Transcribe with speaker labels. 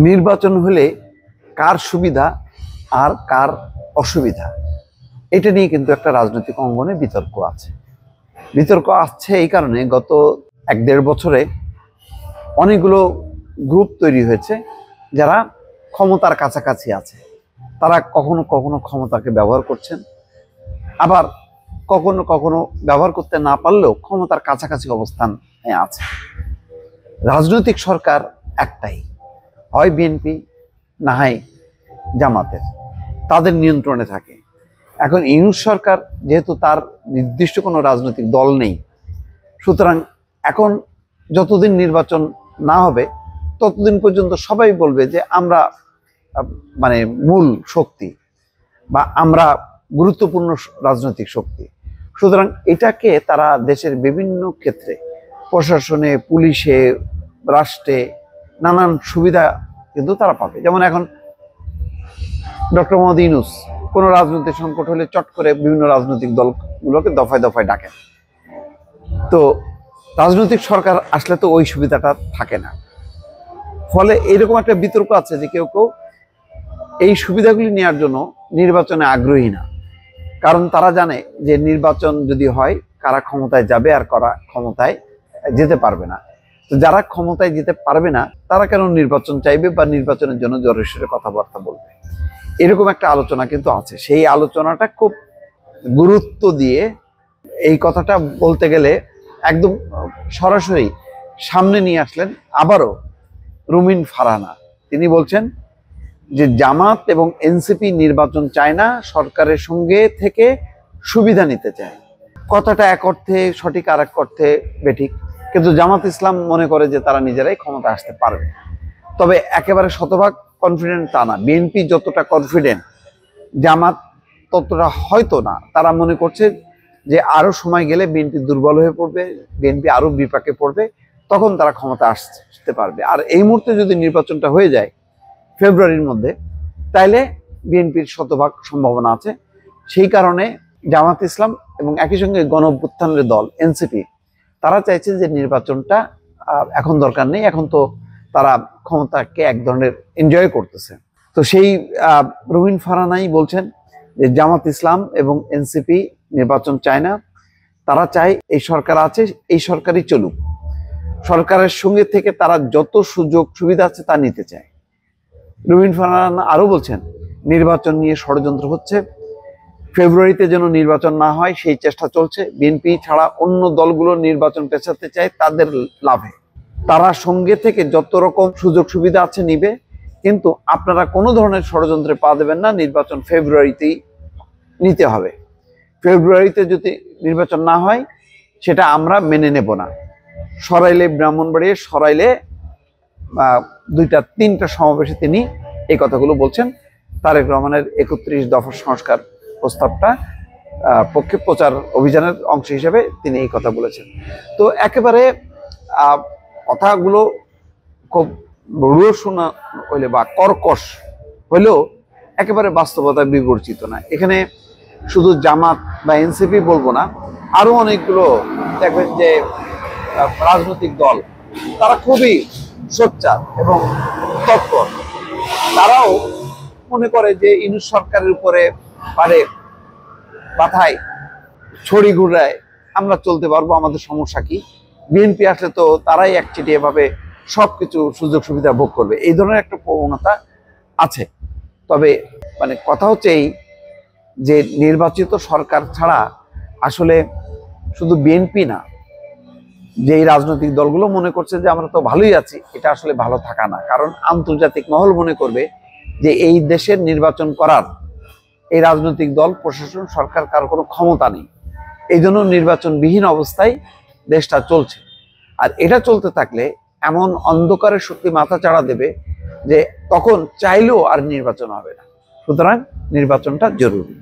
Speaker 1: নির্বাচন হলে কার সুবিধা আর কার অসুবিধা, এটা নিয়ে কিন্তু একটা রাজনৈতিক অঙ্গনে বিতর্ক আছে। বিতর্ক আসছে এই কারণে গত 1-1.5 বছরে অনেকগুলো গ্রুপ তৈরি হয়েছে যারা ক্ষমতার কাছাকাছি আছে। তারা কখনো কখনো ক্ষমতাকে ব্যবহার করছেন, আবার কখনো কখনো ব্যবহার করতে না পারলেও ক্ষমতার কাছাকাছি অবস্থান আছে। রাজনৈতিক সরকার একটাই, হয় বিএনপি না হয় জামাতের, তাদের নিয়ন্ত্রণে থাকে। এখন ইউনূস সরকার যেহেতু তার নির্দিষ্ট কোনো রাজনৈতিক দল নেই, সুতরাং এখন যতদিন নির্বাচন না হবে ততদিন পর্যন্ত সবাই বলবে যে আমরা মূল শক্তি বা আমরা গুরুত্বপূর্ণ রাজনৈতিক শক্তি। সুতরাং এটাকে তারা দেশের বিভিন্ন ক্ষেত্রে, প্রশাসনে, পুলিশে, রাষ্ট্রে নানান সুবিধা কিন্তু তারা পাবে। যেমন এখন ডক্টর মোহাম্মদ ইউনূস কোনো রাজনৈতিক সংকট হলে চট করে বিভিন্ন রাজনৈতিক দলগুলোকে দফায় দফায় ডাকেন। তো রাজনৈতিক সরকার আসলে তো ওই সুবিধাটা থাকে না। ফলে এরকম একটা বিতর্ক আছে যে কেউ কেউ এই সুবিধাগুলি নেওয়ার জন্য নির্বাচনে আগ্রহী না, কারণ তারা জানে যে নির্বাচন যদি হয় কারা ক্ষমতায় যাবে আর কারা ক্ষমতায় যেতে পারবে না। তো যারা ক্ষমতায় যেতে পারবে না তারা কেন নির্বাচন চাইবে বা নির্বাচনের জন্য জোরে সোরে কথাবার্তা বলবে, এরকম একটা আলোচনা কিন্তু আছে। সেই আলোচনাটা খুব গুরুত্ব দিয়ে এই কথাটা বলতে গেলে একদম সরাসরি সামনে নিয়ে আসলেন আবারও রুমিন ফারহানা। তিনি বলছেন যে জামাত এবং এনসিপি নির্বাচন চায় না, সরকারের সঙ্গে থেকে সুবিধা নিতে চায়। কথাটা এক অর্থে সঠিক, আর এক অর্থে বেঠিক, কিন্তু জামাত ইসলাম মনে করে যে তারা নিজেরাই ক্ষমতা আসতে পারবে। তবে একেবারে শতভাগ কনফিডেন্ট তা না। বিএনপি যতটা কনফিডেন্ট, জামাত ততটা হয়তো না। তারা মনে করছে যে আরো সময় গেলে বিএনপি দুর্বল হয়ে পড়বে, বিএনপি আরো বিপাকে পড়বে, তখন তারা ক্ষমতা আসতে পারবে। আর এই মুহূর্তে যদি নির্বাচনটা হয়ে যায় ফেব্রুয়ারির মধ্যে, তাইলে বিএনপির শতভাগ সম্ভাবনা আছে। সেই কারণে জামাত ইসলাম এবং একই সঙ্গে গণ অভ্যুত্থানের দল এনসিপি তারা চাইছে যে নির্বাচনটা এখন দরকার নেই, এখন তো তারা ক্ষমতাকে এক ধরনের এনজয় করতেছে। তো সেই রুমিন ফারহানাই বলছেন যে জামাত ইসলাম এবং এনসিপি নির্বাচন চায় না, তারা চায় এই সরকার আছে, এই সরকারই চলুক, সরকারের সঙ্গে থেকে তারা যত সুযোগ সুবিধা আছে তা নিতে চায়। রুমিন ফারহানা আরো বলছেন নির্বাচন নিয়ে ষড়যন্ত্র হচ্ছে, ফেব্রুয়ারিতে যেন নির্বাচন না হয় সেই চেষ্টা চলছে। বিএনপি ছাড়া অন্য দলগুলো নির্বাচন পেছাতে চায় তাদের লাভে, তারা সঙ্গে থেকে যত রকম সুযোগ সুবিধা আছে নিবে, কিন্তু আপনারা কোনো ধরনের ষড়যন্ত্রে পা দেবেন না, নির্বাচন ফেব্রুয়ারিতেই নিতে হবে। ফেব্রুয়ারিতে যদি নির্বাচন না হয় সেটা আমরা মেনে নেব না। সরাইলে, ব্রাহ্মণবাড়িয়া সরাইলে 2-3টা সমাবেশে তিনি এই কথাগুলো বলছেন। তারেক রহমানের 31 দফা সংস্কার প্রস্তাবটা পক্ষে প্রচার অভিযানের অংশ হিসেবে তিনি এই কথা বলেছেন। তো একেবারে কথাগুলো খুব রুড়ো শোনা হইলে বা কর্কশ হইলেও একেবারে বাস্তবতা বিবর্জিত না। এখানে শুধু জামাত বা এনসিপি বলবো না, আরো অনেকগুলো দেখবেন যে রাজনৈতিক দল তারা খুবই সোচ্চার এবং তৎপর। তারাও মনে করে যে ইউনূস সরকারের উপরে মাথায় ছড়ি ঘুরায় আমরা চলতে পারবো, আমাদের সমস্যা কি, বিএনপি আসলে তো তারাই একচেটিয়া ভাবে সবকিছু সুযোগ সুবিধা ভোগ করবে, এই ধরনের একটা প্রবণতা আছে। তবে কথা হচ্ছে এই যে নির্বাচিত সরকার ছাড়া আসলে শুধু বিএনপি না, যে এই রাজনৈতিক দলগুলো মনে করছে যে আমরা তো ভালোই আছি, এটা আসলে ভালো থাকা না। কারণ আন্তর্জাতিক মহল মনে করবে যে এই দেশের নির্বাচন করার এই রাজনৈতিক দল, প্রশাসন, সরকার কারো কোনো ক্ষমতা নেই। এই জন্য নির্বাচনবিহীন অবস্থায় দেশটা চলছে। আর এটা চলতে থাকলে এমন অন্ধকারের শক্তি মাথা চাড়া দেবে যে তখন চাইলেও আর নির্বাচন হবে না। সুতরাং নির্বাচনটা জরুরি।